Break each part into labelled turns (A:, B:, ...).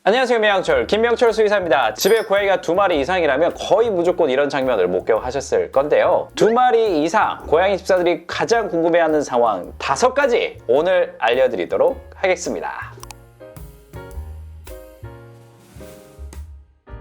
A: 안녕하세요, 김명철 수의사입니다. 집에 고양이가 2마리 이상이라면 거의 무조건 이런 장면을 목격하셨을 건데요. 2마리 이상 고양이 집사들이 가장 궁금해하는 상황 5가지 오늘 알려드리도록 하겠습니다.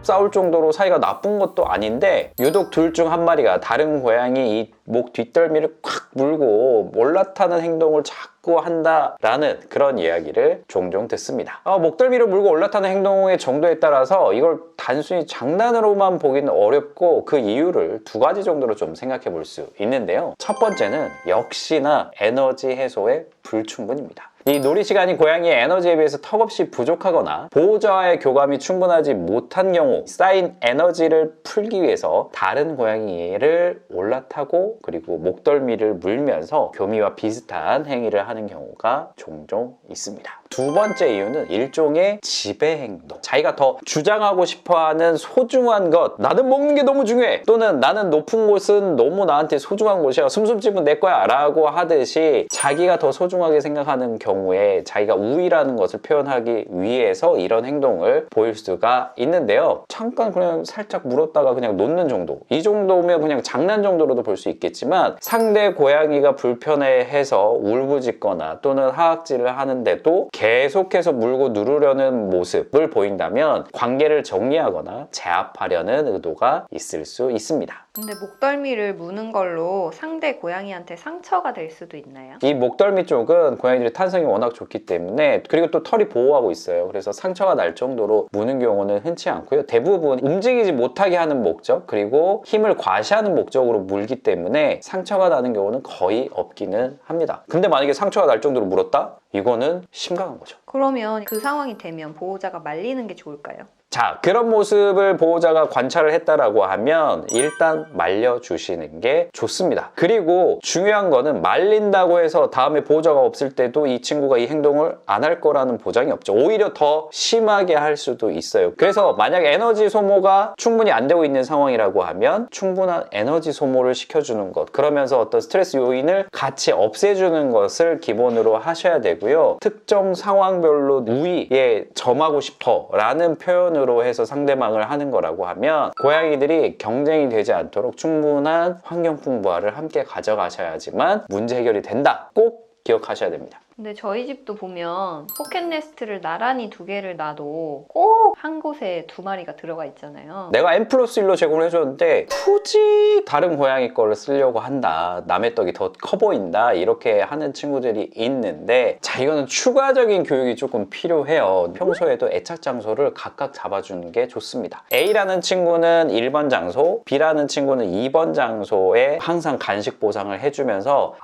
A: 싸울 정도로 사이가 나쁜 것도 아닌데 유독 둘 중 한 마리가 다른 고양이 이 목 뒷덜미를 콱 물고 올라타는 행동을 자꾸 한다라는 그런 이야기를 종종 듣습니다. 목덜미를 물고 올라타는 행동의 정도에 따라서 이걸 단순히 장난으로만 보기는 어렵고 그 이유를 2가지 정도로 좀 생각해 볼 수 있는데요. 첫 번째는 역시나 에너지 해소의 불충분입니다. 이 놀이 시간이 고양이의 에너지에 비해서 턱없이 부족하거나 보호자와의 교감이 충분하지 못한 경우 쌓인 에너지를 풀기 위해서 다른 고양이를 올라타고 그리고 목덜미를 물면서 교미와 비슷한 행위를 하는 경우가 종종 있습니다. 2번째 이유는 일종의 지배 행동. 자기가 더 주장하고 싶어하는 소중한 것, 나는 먹는 게 너무 중요해, 또는 나는 높은 곳은 너무 나한테 소중한 곳이야, 숨숨집은 내 거야 라고 하듯이 자기가 더 소중하게 생각하는 경우에 자기가 우위라는 것을 표현하기 위해서 이런 행동을 보일 수가 있는데요. 잠깐 그냥 살짝 물었다가 그냥 놓는 정도, 이 정도면 그냥 장난 정도로도 볼 수 있겠지만 상대 고양이가 불편해해서 울부짖거나 또는 하악질을 하는데도 계속해서 물고 누르려는 모습을 보인다면 관계를 정리하거나 제압하려는 의도가 있을 수 있습니다.
B: 근데 목덜미를 무는 걸로 상대 고양이한테 상처가 될 수도 있나요?
A: 이 목덜미 쪽은 고양이들이 탄성이 워낙 좋기 때문에, 그리고 또 털이 보호하고 있어요. 그래서 상처가 날 정도로 무는 경우는 흔치 않고요. 대부분 움직이지 못하게 하는 목적, 그리고 힘을 과시하는 목적으로 물기 때문에 상처가 나는 경우는 거의 없기는 합니다. 근데 만약에 상처가 날 정도로 물었다? 이거는 심각한 거죠.
B: 그러면 그 상황이 되면 보호자가 말리는 게 좋을까요?
A: 자, 그런 모습을 보호자가 관찰을 했다라고 하면 일단 말려주시는 게 좋습니다. 그리고 중요한 거는 말린다고 해서 다음에 보호자가 없을 때도 이 친구가 이 행동을 안 할 거라는 보장이 없죠. 오히려 더 심하게 할 수도 있어요. 그래서 만약 에너지 소모가 충분히 안 되고 있는 상황이라고 하면 충분한 에너지 소모를 시켜주는 것, 그러면서 어떤 스트레스 요인을 같이 없애주는 것을 기본으로 하셔야 되고요. 특정 상황별로 우위에 점하고 싶어 라는 표현으로 해서 상대방을 하는 거라고 하면 고양이들이 경쟁이 되지 않도록 충분한 환경 풍부화를 함께 가져가셔야지만 문제 해결이 된다. 꼭 기억하셔야 됩니다.
B: 근데 저희 집도 보면 포켓 네스트를 나란히 2개를 놔도 꼭 한 곳에 2마리가 들어가 있잖아요.
A: 내가 N+1로 제공을 해줬는데 굳이 다른 고양이 거를 쓰려고 한다, 남의 떡이 더 커 보인다, 이렇게 하는 친구들이 있는데, 자, 이거는 추가적인 교육이 조금 필요해요. 평소에도 애착 장소를 각각 잡아주는 게 좋습니다. A라는 친구는 1번 장소, B라는 친구는 2번 장소에 항상 간식 보상을 해주면서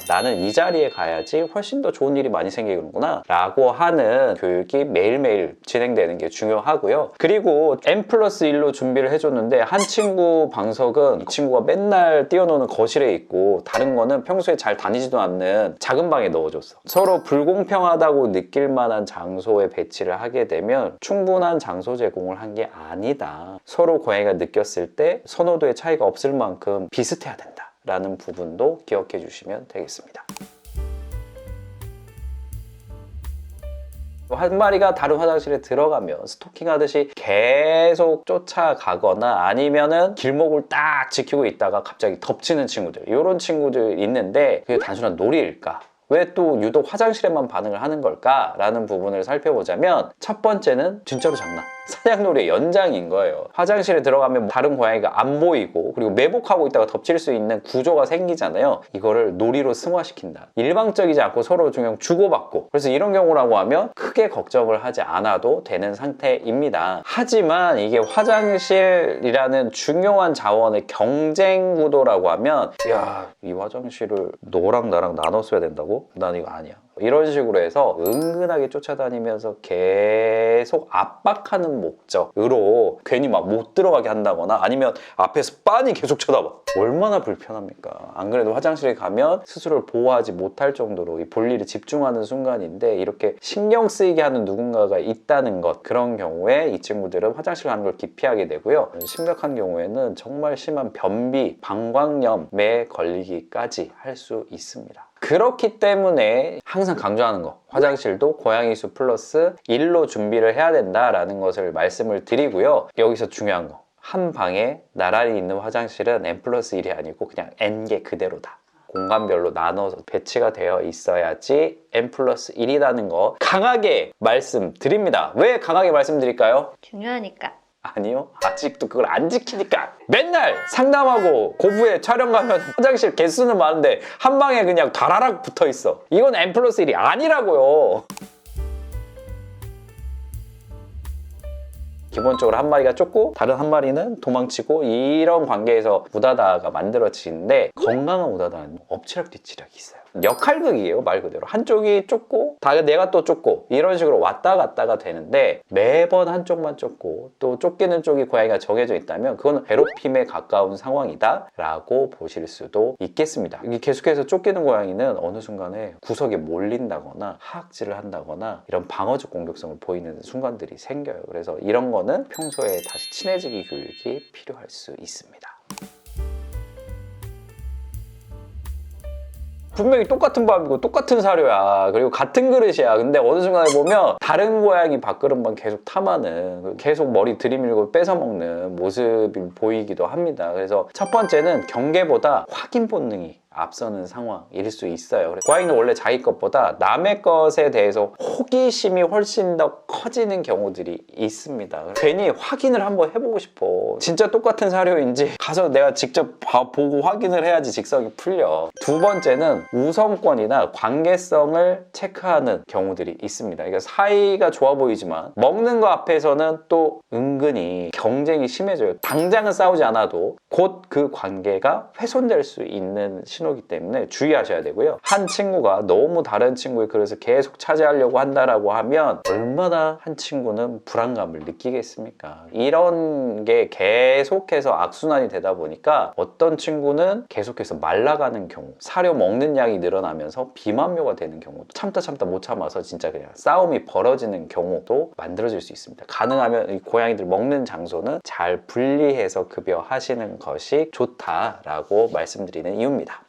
A: 나는 이 자리에 가야지 훨씬 더 좋은 일이 많이 생기는구나 라고 하는 교육이 매일매일 진행되는 게 중요하고요. 그리고 N+1로 준비를 해줬는데 한 친구 방석은 이 친구가 맨날 뛰어노는 거실에 있고 다른 거는 평소에 잘 다니지도 않는 작은 방에 넣어줬어. 서로 불공평하다고 느낄 만한 장소에 배치를 하게 되면 충분한 장소 제공을 한 게 아니다, 서로 고양이가 느꼈을 때 선호도의 차이가 없을 만큼 비슷해야 된다 라는 부분도 기억해 주시면 되겠습니다. 한 마리가 다른 화장실에 들어가면 스토킹 하듯이 계속 쫓아가거나 아니면은 길목을 딱 지키고 있다가 갑자기 덮치는 친구들, 이런 친구들 있는데 그게 단순한 놀이일까? 왜 또 유독 화장실에만 반응을 하는 걸까? 라는 부분을 살펴보자면 첫 번째는 진짜로 장난, 사냥놀이의 연장인 거예요. 화장실에 들어가면 다른 고양이가 안 보이고 그리고 매복하고 있다가 덮칠 수 있는 구조가 생기잖아요. 이거를 놀이로 승화시킨다. 일방적이지 않고 서로 그냥 주고받고, 그래서 이런 경우라고 하면 크게 걱정을 하지 않아도 되는 상태입니다. 하지만 이게 화장실이라는 중요한 자원의 경쟁 구도라고 하면, 야, 이 화장실을 너랑 나랑 나눴어야 된다고? 난 이거 아니야. 이런 식으로 해서 은근하게 쫓아다니면서 계속 압박하는 목적으로 괜히 막 못 들어가게 한다거나 아니면 앞에서 빤히 계속 쳐다봐. 얼마나 불편합니까? 안 그래도 화장실에 가면 스스로를 보호하지 못할 정도로 이 볼일에 집중하는 순간인데 이렇게 신경 쓰이게 하는 누군가가 있다는 것, 그런 경우에 이 친구들은 화장실 가는 걸 기피하게 되고요. 심각한 경우에는 정말 심한 변비, 방광염에 걸리기까지 할 수 있습니다. 그렇기 때문에 항상 강조하는 거, 화장실도 고양이 수 플러스 1로 준비를 해야 된다라는 것을 말씀을 드리고요. 여기서 중요한 거, 한 방에 나란히 있는 화장실은 n 플러스 1이 아니고 그냥 n개 그대로다. 공간별로 나눠서 배치가 되어 있어야지 n 플러스 1이라는 거 강하게 말씀드립니다. 왜 강하게 말씀드릴까요?
B: 중요하니까.
A: 아니요, 아직도 그걸 안 지키니까. 맨날 상담하고 고부에 촬영 가면 화장실 개수는 많은데 한 방에 그냥 다라락 붙어 있어. 이건 n 플러스 1이 아니라고요. 기본적으로 한 마리가 쫓고 다른 한 마리는 도망치고, 이런 관계에서 우다다가 만들어지는데, 건강한 우다다는 엎치락뒤치락이 있어요. 역할극이에요, 말 그대로. 한쪽이 쫓고 내가 또 쫓고 이런 식으로 왔다 갔다가 되는데, 매번 한쪽만 쫓고 또 쫓기는 쪽이 고양이가 정해져 있다면 그건 괴롭힘에 가까운 상황이다 라고 보실 수도 있겠습니다. 이게 계속해서 쫓기는 고양이는 어느 순간에 구석에 몰린다거나 하악질을 한다거나 이런 방어적 공격성을 보이는 순간들이 생겨요. 그래서 이런 거는 평소에 다시 친해지기 교육이 필요할 수 있습니다. 분명히 똑같은 밥이고 똑같은 사료야, 그리고 같은 그릇이야. 근데 어느 순간에 보면 다른 고양이 밥그릇만 계속 탐하는, 계속 머리 들이밀고 뺏어먹는 모습이 보이기도 합니다. 그래서 첫 번째는 경계보다 확인 본능이 앞서는 상황일 수 있어요. 고양이는 원래 자기 것보다 남의 것에 대해서 호기심이 훨씬 더 커지는 경우들이 있습니다. 괜히 확인을 한번 해보고 싶어. 진짜 똑같은 사료인지 가서 내가 직접 보고 확인을 해야지 직성이 풀려. 두 번째는 우선권이나 관계성을 체크하는 경우들이 있습니다. 그러니까 사이가 좋아 보이지만 먹는 거 앞에서는 또 은근히 경쟁이 심해져요. 당장은 싸우지 않아도 곧 그 관계가 훼손될 수 있는 신호이기 때문에 주의하셔야 되고요. 한 친구가 너무 다른 친구의 그릇을 계속 차지하려고 한다라고 하면 얼마나 한 친구는 불안감을 느끼겠습니까? 이런 게 계속해서 악순환이 되다 보니까 어떤 친구는 계속해서 말라가는 경우, 사료 먹는 양이 늘어나면서 비만묘가 되는 경우도, 참다 못 참아서 진짜 그냥 싸움이 벌어지는 경우도 만들어질 수 있습니다. 가능하면 이 고양이들 먹는 장소는 잘 분리해서 급여하시는 것이 좋다라고 말씀드리는 이유입니다.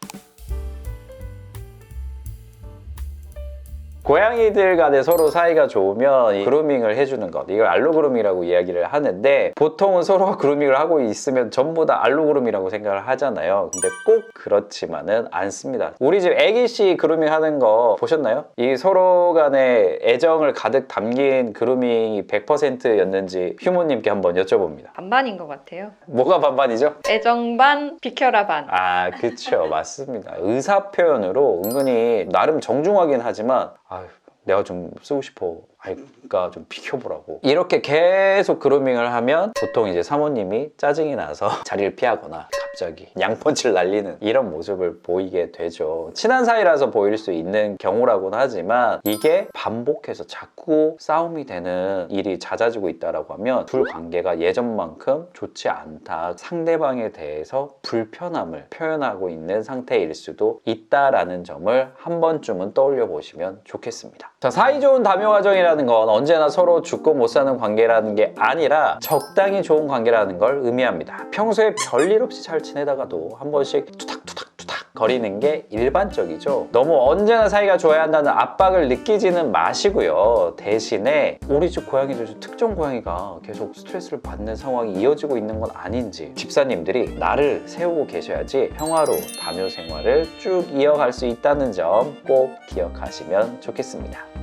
A: 고양이들 간에 서로 사이가 좋으면 이 그루밍을 해주는 것, 이걸 알로그루밍이라고 이야기를 하는데, 보통은 서로가 그루밍을 하고 있으면 전부 다 알로그루밍이라고 생각을 하잖아요. 근데 꼭 그렇지만은 않습니다. 우리 집 애기씨 그루밍 하는 거 보셨나요? 이 서로 간에 애정을 가득 담긴 그루밍이 100%였는지 휴모님께 한번 여쭤봅니다.
B: 반반인 것 같아요.
A: 뭐가 반반이죠?
B: 애정 반, 비켜라 반.
A: 아, 그쵸. 맞습니다. 의사 표현으로 은근히 나름 정중하긴 하지만, 아유, 내가 좀 쓰고 싶어. 그러니까 좀 비켜보라고. 이렇게 계속 그루밍을 하면 보통 이제 사모님이 짜증이 나서 자리를 피하거나 갑자기 양펀치를 날리는 이런 모습을 보이게 되죠. 친한 사이라서 보일 수 있는 경우라고는 하지만, 이게 반복해서 자꾸 싸움이 되는 일이 잦아지고 있다라고 하면 둘 관계가 예전만큼 좋지 않다, 상대방에 대해서 불편함을 표현하고 있는 상태일 수도 있다라는 점을 한 번쯤은 떠올려 보시면 좋겠습니다. 자, 사이좋은 다묘 과정이라는 건 언제나 서로 죽고 못 사는 관계라는 게 아니라 적당히 좋은 관계라는 걸 의미합니다. 평소에 별일 없이 잘 지내다가도 한 번씩 투닥투닥 거리는 게 일반적이죠. 너무 언제나 사이가 좋아야 한다는 압박을 느끼지는 마시고요. 대신에 우리 집 고양이들 중 특정 고양이가 계속 스트레스를 받는 상황이 이어지고 있는 건 아닌지, 집사님들이 나를 세우고 계셔야지 평화로운 다묘 생활을 쭉 이어갈 수 있다는 점 꼭 기억하시면 좋겠습니다.